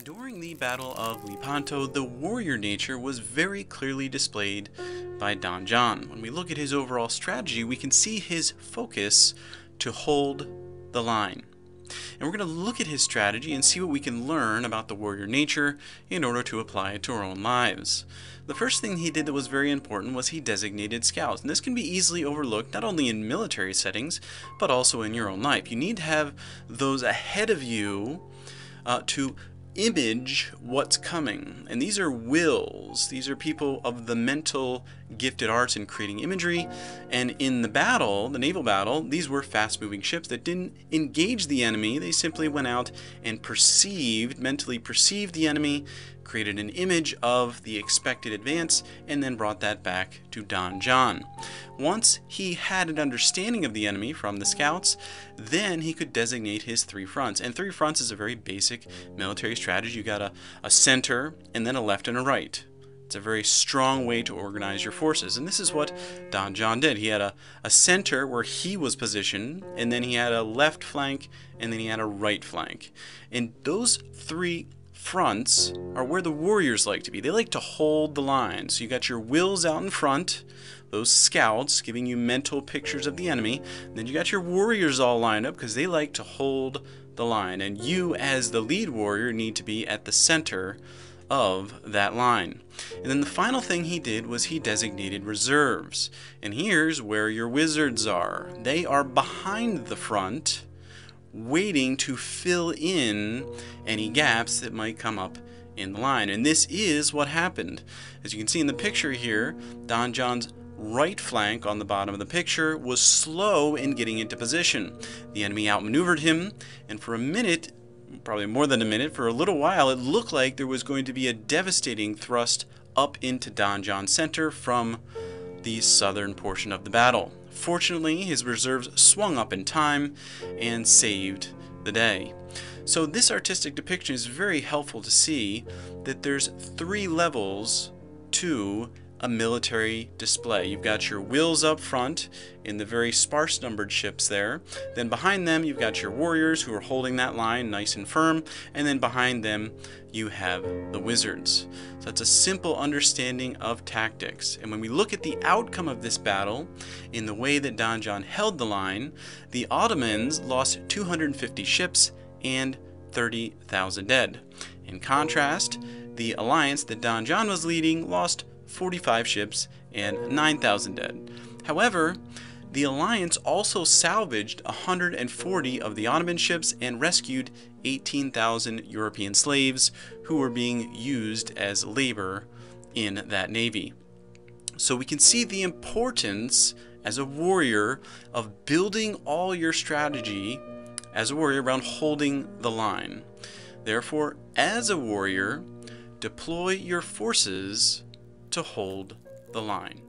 During the Battle of Lepanto, the warrior nature was very clearly displayed by Don John. When we look at his overall strategy, we can see his focus to hold the line. And we're going to look at his strategy and see what we can learn about the warrior nature in order to apply it to our own lives. The first thing he did that was very important was he designated scouts. And this can be easily overlooked not only in military settings, but also in your own life. You need to have those ahead of you to image what's coming. And these are wills. These are people of the mental gifted arts in creating imagery. And in the battle, the naval battle, these were fast-moving ships that didn't engage the enemy. They simply went out and mentally perceived the enemy, created an image of the expected advance, and then brought that back to Don John. Once he had an understanding of the enemy from the scouts, then he could designate his three fronts. And three fronts is a very basic military strategy. You got a center, and then a left and a right. It's a very strong way to organize your forces. And this is what Don John did. He had a center where he was positioned, and then he had a left flank, and then he had a right flank. And those three fronts are where the warriors like to be. They like to hold the line. So you got your wills out in front, those scouts giving you mental pictures of the enemy. And then you got your warriors all lined up because they like to hold the line. And you, as the lead warrior, need to be at the center of that line. And then the final thing he did was he designated reserves. And here's where your wizards are. They are behind the front, waiting to fill in any gaps that might come up in the line. And this is what happened. As you can see in the picture here, Don John's right flank on the bottom of the picture was slow in getting into position. The enemy outmaneuvered him, and for a minute, probably more than a minute, for a little while, it looked like there was going to be a devastating thrust up into Don John's center from the southern portion of the battle. Fortunately, his reserves swung up in time and saved the day. So this artistic depiction is very helpful to see that there's three levels to a military display. You've got your wills up front in the very sparse numbered ships there. Then behind them you've got your warriors who are holding that line nice and firm, and then behind them you have the wizards. So that's a simple understanding of tactics. And when we look at the outcome of this battle, in the way that Don John held the line, the Ottomans lost 250 ships and 30,000 dead. In contrast, the alliance that Don John was leading lost 45 ships and 9,000 dead. However, the alliance also salvaged 140 of the Ottoman ships and rescued 18,000 European slaves who were being used as labor in that navy. So we can see the importance as a warrior of building all your strategy as a warrior around holding the line. Therefore, as a warrior, deploy your forces to hold the line.